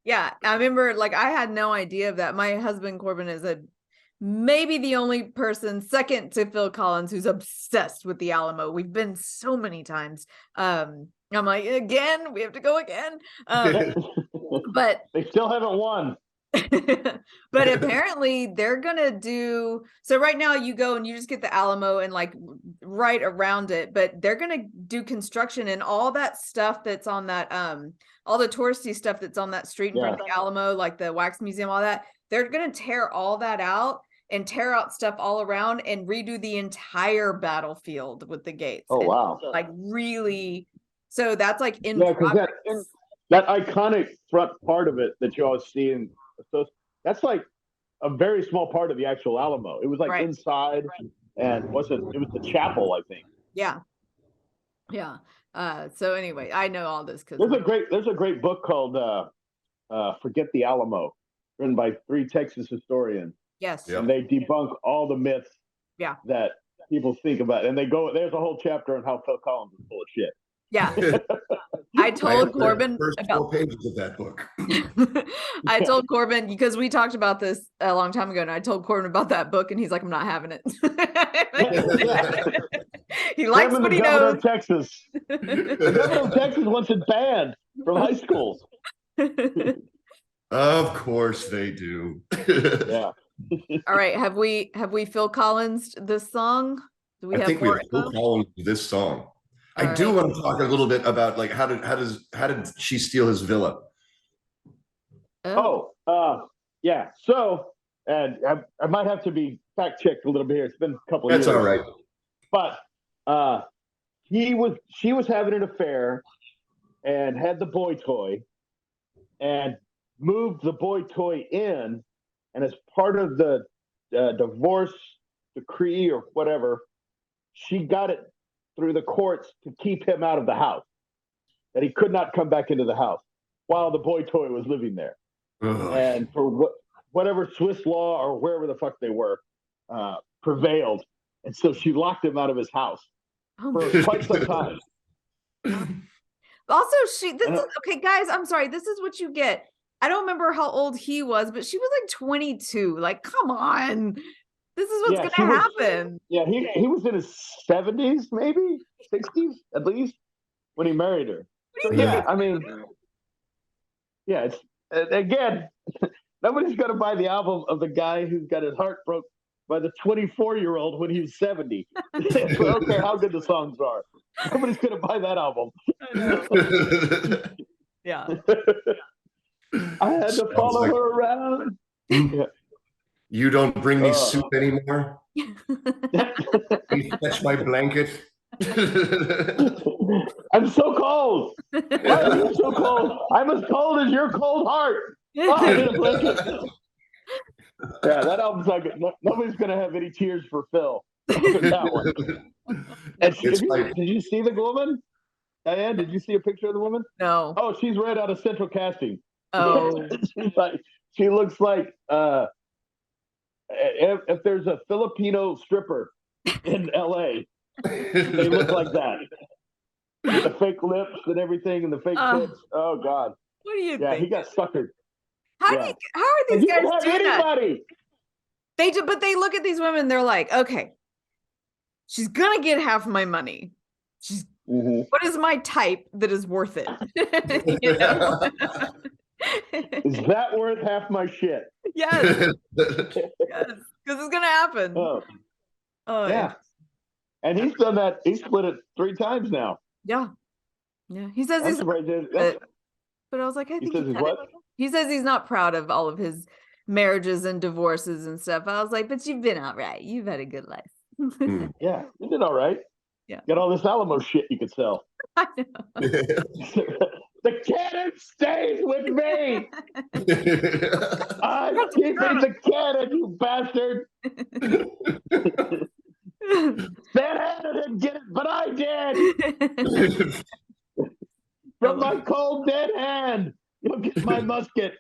Yeah, I remember, like, I had no idea of that. My husband Corbin is maybe the only person second to Phil Collins who's obsessed with the Alamo. We've been so many times. I'm like, again, we have to go again. But they still haven't won. But apparently they're gonna do so. Right now you go and you just get the Alamo and like right around it, but they're gonna do construction and all that stuff that's on that all the touristy stuff that's on that street in front of the Alamo, like the wax museum, all that. They're gonna tear all that out and tear out stuff all around and redo the entire battlefield with the gates. Oh, and, wow. like, really, so that's like in progress. That iconic front part of it that you always see in, so that's like a very small part of the actual Alamo. It was like inside, and it was the chapel, I think. Yeah. So anyway, I know all this because there's a great book called Forget the Alamo, written by 3 Texas historians. Yes. And they debunk all the myths that people think about. And there's a whole chapter on how Phil Collins is full of shit. Yeah. I told Corbin first 4 pages of that book. I told Corbin, because we talked about this a long time ago, and I told Corbin about that book, and he's like, I'm not having it. He likes what he knows. Of Texas. The governor of Texas wants it banned from high schools. Of course they do. Yeah. All right. Have we Phil Collins this song? Do we I have think we have Phil Collins this song. I do want to talk a little bit about like how did she steal his villa? Yeah. So, and I might have to be fact checked a little bit here. It's been a couple of years. That's all right. But she was having an affair and had the boy toy and moved the boy toy in, and as part of the divorce decree or whatever, she got it through the courts to keep him out of the house, that he could not come back into the house while the boy toy was living there. Ugh. And for whatever Swiss law or wherever the fuck they were prevailed, and so she locked him out of his house for quite some time. Also, okay, guys, I'm sorry, this is what you get. I don't remember how old he was, but she was like 22. Like, come on. This is what's going to happen. He was in his 70s, maybe 60s at least, when he married her. So, I mean, it's again, nobody's going to buy the album of the guy who's got his heart broke by the 24-year-old when he was 70. I don't care how good the songs are. Nobody's going to buy that album. Yeah. I had to follow her around. Yeah. You don't bring me soup anymore? You fetch my blanket? I'm so cold. Why are you so cold? I'm as cold as your cold heart. Oh, yeah, that album's like nobody's gonna have any tears for Phil. That one. And did you see the woman? Diane, did you see a picture of the woman? No. Oh, she's right out of Central Casting. Oh. She looks like if there's a Filipino stripper in LA, they look like that. The fake lips and everything and the fake tits. Oh God. What do you think? Yeah, he got suckered. How are these You guys don't have doing that? anybody. But they look at these women, they're like, okay, she's gonna get half my money. What is my type that is worth it? You know? Is that worth half my shit? Yes. Because it's gonna happen. Oh, yeah. And he's done that. He's split it 3 times now. Yeah. He says I'm he's surprised but I was like, I think says he's what? He says he's not proud of all of his marriages and divorces and stuff. I was like, but you've been all right. You've had a good life. Yeah, you did all right. Yeah. Got all this Alamo shit you could sell. I know. The cannon stays with me. I'm keeping the cannon, you bastard. That Hannah didn't get it, but I did. From my cold dead hand, you'll get my musket.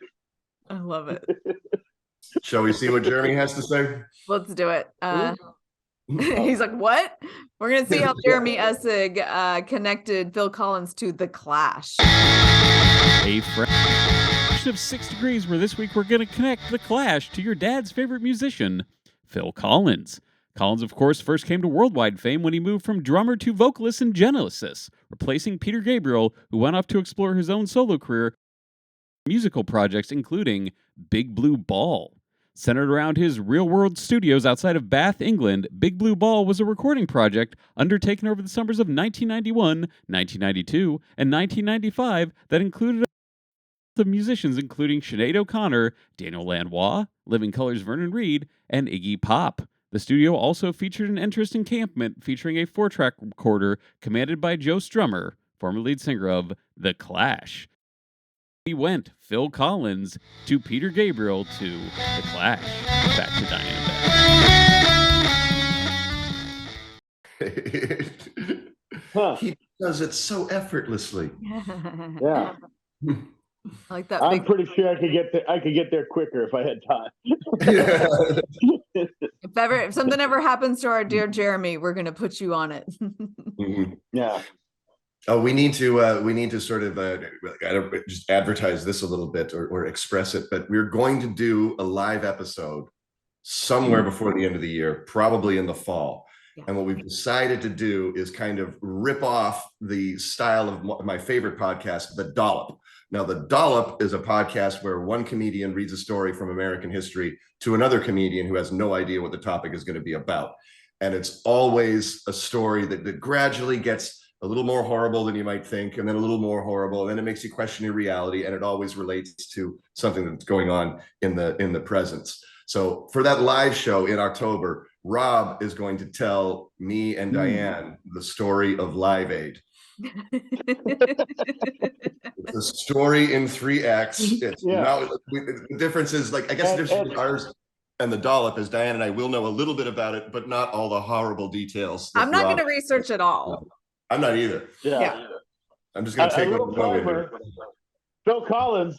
I love it. Shall we see what Jeremy has to say? Let's do it. He's like, what? We're going to see how Jeremy Essig connected Phil Collins to The Clash. A fraction of 6 degrees, where this week we're going to connect The Clash to your dad's favorite musician, Phil Collins. Collins, of course, first came to worldwide fame when he moved from drummer to vocalist in Genesis, replacing Peter Gabriel, who went off to explore his own solo career, musical projects including Big Blue Ball. Centered around his real-world studios outside of Bath, England, Big Blue Ball was a recording project undertaken over the summers of 1991, 1992, and 1995 that included the musicians including Sinead O'Connor, Daniel Lanois, Living Colour's Vernon Reid, and Iggy Pop. The studio also featured an interest encampment featuring a 4-track recorder commanded by Joe Strummer, former lead singer of The Clash. He went Phil Collins to Peter Gabriel to The Clash. Back to Diana. He does it so effortly. Yeah. I like that. I'm pretty sure I could get there quicker if I had time. If something ever happens to our dear Jeremy, we're going to put you on it. Yeah. Oh, we need to sort of just advertise this a little bit or express it, but we're going to do a live episode somewhere before the end of the year, probably in the fall. Yeah. And what we've decided to do is kind of rip off the style of my favorite podcast, The Dollop. Now, The Dollop is a podcast where one comedian reads a story from American history to another comedian who has no idea what the topic is going to be about. And it's always a story that gradually gets a little more horrible than you might think, and then a little more horrible, and then it makes you question your reality, and it always relates to something that's going on in the presence. So for that live show in October, Rob is going to tell me and Diane the story of Live Aid. It's a story in 3 acts. It's the difference is, like, I guess the difference between ours and The Dollop is Diane and I will know a little bit about it, but not all the horrible details. I'm not going to research at all. I'm not either. Yeah. I'm just going to take a primer. Phil Collins,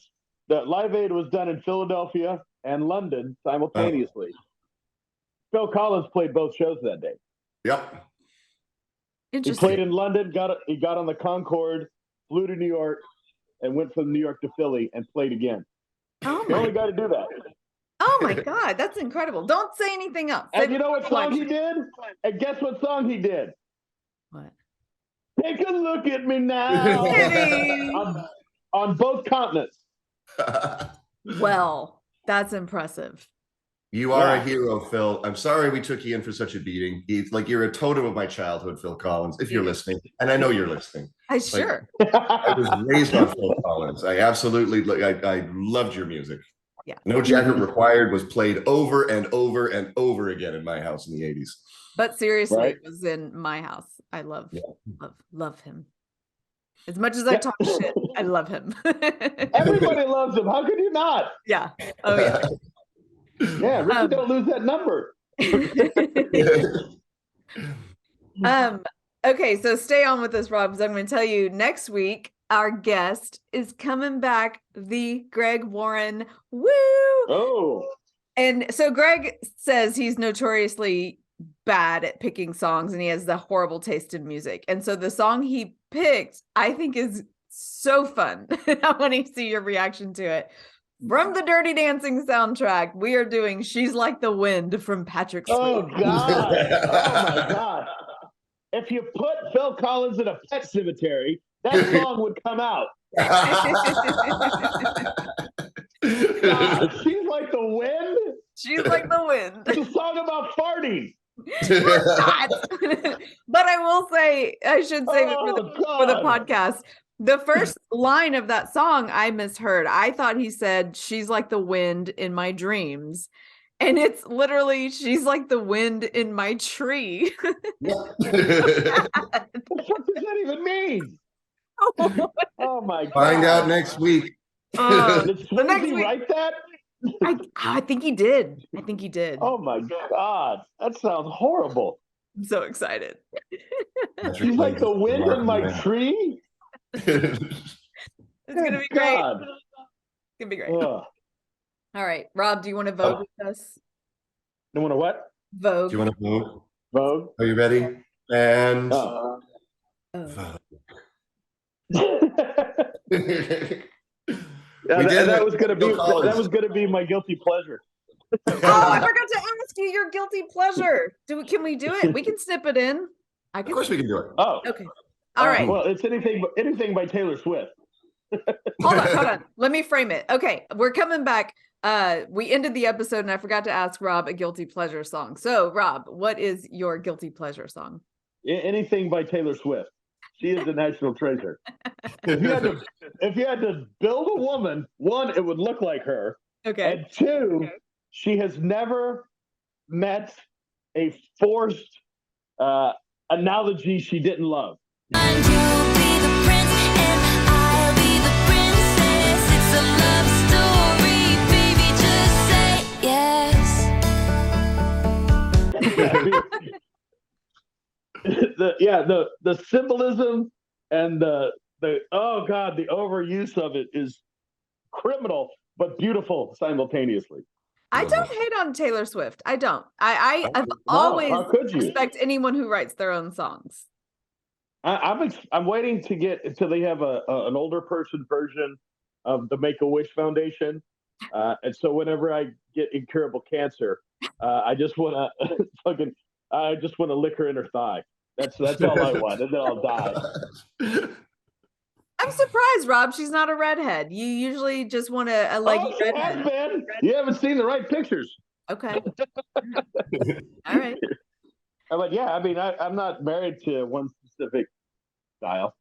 the Live Aid was done in Philadelphia and London simultaneously. Phil Collins played both shows that day. Yep. He played in London, he got on the Concorde, flew to New York, and went from New York to Philly and played again. Oh, the only guy to do that. Oh my God, that's incredible. Don't say anything else. And you know what song he did? And guess what song he did? What? Take a look at me now. on both continents. Well, that's impressive. You are a hero, Phil. I'm sorry we took you in for such a beating. You're a totem of my childhood, Phil Collins, if you're listening. And I know you're listening. Sure. I was raised on Phil Collins. I absolutely, I loved your music. Yeah. No Jacket Required was played over and over and over again in my house in the 80s. But seriously, it was in my house. I love him. As much as I talk shit, I love him. Everybody loves him. How could you not? Yeah. Oh, yeah. Yeah, Ricky, don't lose that number. Okay, so stay on with us, Rob, because I'm going to tell you next week, our guest is coming back, the Greg Warren. Woo! Oh. And so Greg says he's notoriously bad at picking songs and he has the horrible taste in music. And so the song he picked, I think, is so fun. I want to see your reaction to it. From the Dirty Dancing soundtrack, we are doing She's Like the Wind from Patrick Oh, Swayze. God. Oh, my God. If you put Phil Collins in a pet cemetery, that song would come out. God, She's Like the Wind? She's Like the Wind. It's a song about farting. Not. But I will say, I should say for the podcast, the first line of that song I misheard. I thought he said, "She's like the wind in my dreams." And it's literally, "She's like the wind in my tree." What the fuck does that even mean? Oh my God. Find out next week. Did The next Swayze week, write that? I think he did. I think he did. Oh my God. That sounds horrible. I'm so excited. She's like the wind in my tree? It's gonna be great. God. It's gonna be great. Ugh. All right, Rob, do you want to vote with us? You want to what? Vogue. Do you want to vote? Vogue? Are you ready? And Oh. vote. That was gonna be my guilty pleasure. Oh, I forgot to ask you your guilty pleasure. Can we do it? We can snip it in. Of course we can do it. Oh, Okay. All right. Well, it's anything by Taylor Swift. Hold on. Let me frame it. Okay, we're coming back. We ended the episode and I forgot to ask Rob a guilty pleasure song. So, Rob, what is your guilty pleasure song? Anything by Taylor Swift. She is the national treasure. If you had to build a woman, one, it would look like her. Okay. And two, she has never met a forced analogy she didn't love. And you'll be the prince and I'll be the princess. It's a love story, baby, just say yes. The symbolism and the overuse of it is criminal but beautiful simultaneously. I don't hate on Taylor Swift. I don't. I've always how could you? respect anyone who writes their own songs. I'm waiting to get until they have an older person version of the Make-A-Wish Foundation, and so whenever I get incurable cancer, I just want to lick her in her thigh. That's all I want, and then I'll die. I'm surprised, Rob. She's not a redhead. You usually just want a leggy redhead. Man, you haven't seen the right pictures. Okay. All right. But yeah, I mean, I'm not married to one specific style.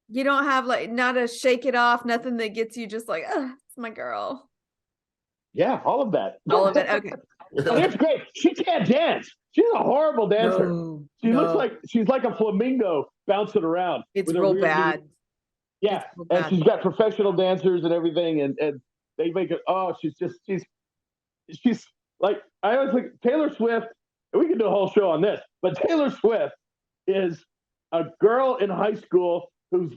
You don't have not a shake it off, nothing that gets you just like, oh, it's my girl. Yeah, all of that. All of it. Okay. Oh, that's great. She can't dance. She's a horrible dancer. She looks like she's like a flamingo bouncing around. It's real bad. Yeah, and she's got professional dancers and everything, and they make it. Oh, she's like, I always think Taylor Swift. And we can do a whole show on this, but Taylor Swift is a girl in high school who's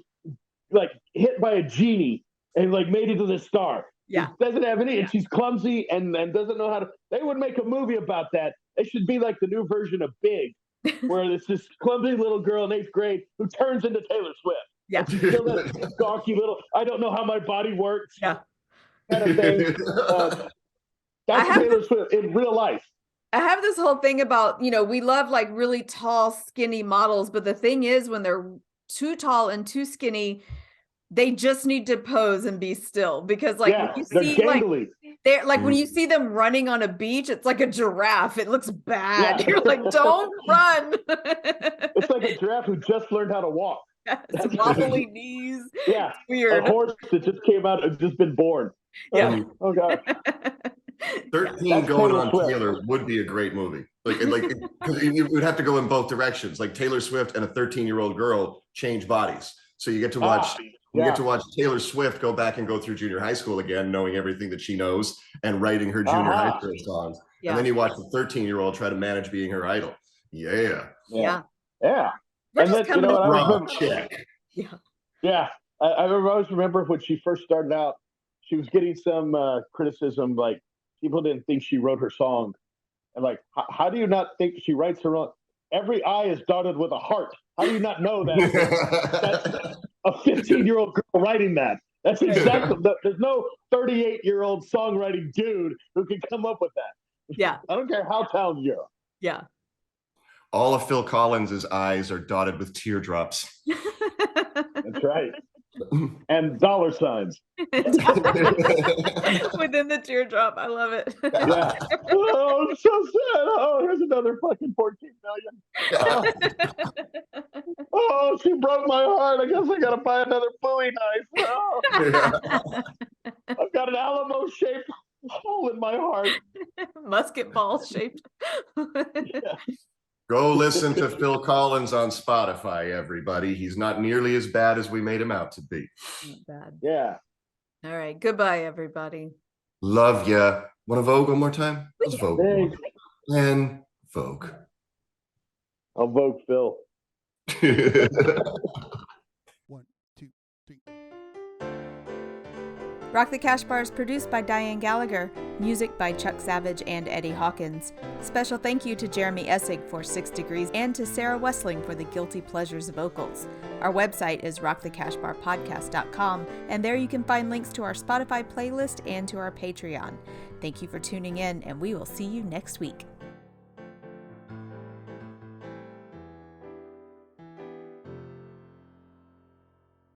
like hit by a genie and like made it to the star. Yeah, she doesn't have any, and she's clumsy and doesn't know how to. They would make a movie about that. It should be like the new version of Big, where it's this clumsy little girl in 8th grade who turns into Taylor Swift. Yeah. She's still that gawky little, I don't know how my body works. Yeah. Kind of thing. That's Taylor Swift in real life. I have this whole thing about, we love like really tall, skinny models, but the thing is when they're too tall and too skinny, they just need to pose and be still because when you see they're like when you see them running on a beach, it's like a giraffe. It looks bad. Yeah. You're like, don't run. It's like a giraffe who just learned how to walk. It's wobbly knees. Yeah. It's weird. A horse that just came out and just been born. Yeah. Oh God. 13 going on Taylor would be a great movie. Because you would have to go in both directions. Like Taylor Swift and a 13-year-old girl change bodies. So you get to watch get to watch Taylor Swift go back and go through junior high school again, knowing everything that she knows and writing her junior high school songs. Yeah. And then you watch the 13-year-old try to manage being her idol. Yeah. We're just coming I always remember when she first started out, she was getting some criticism, like people didn't think she wrote her song. And like, how do you not think she writes her own? Every I is dotted with a heart. How do you not know that? That's a 15-year-old girl writing that. That's exactly. There's no 38-year-old songwriting dude who can come up with that. Yeah. I don't care how talented you are. Yeah. All of Phil Collins's eyes are dotted with teardrops. That's right. And dollar signs. Within the teardrop. I love it. Yeah. Oh, I'm so sad. Oh, here's another fucking 14 million. Oh, she broke my heart. I guess I gotta buy another Bowie knife. Oh. I've got an Alamo shaped hole in my heart. Musket ball shaped. Yeah. Go listen to Phil Collins on Spotify, everybody. He's not nearly as bad as we made him out to be. Not bad. Yeah. All right. Goodbye, everybody. Love ya. Want to Vogue one more time? Let's Vogue. Thanks. And Vogue. I'll vote Phil. 1, 2, 3. Rock the Cash Bar is produced by Diane Gallagher, music by Chuck Savage and Eddie Hawkins. Special thank you to Jeremy Essig for 6 Degrees and to Sarah Wessling for the Guilty Pleasures vocals. Our website is rockthecashbarpodcast.com, and there you can find links to our Spotify playlist and to our Patreon. Thank you for tuning in, and we will see you next week.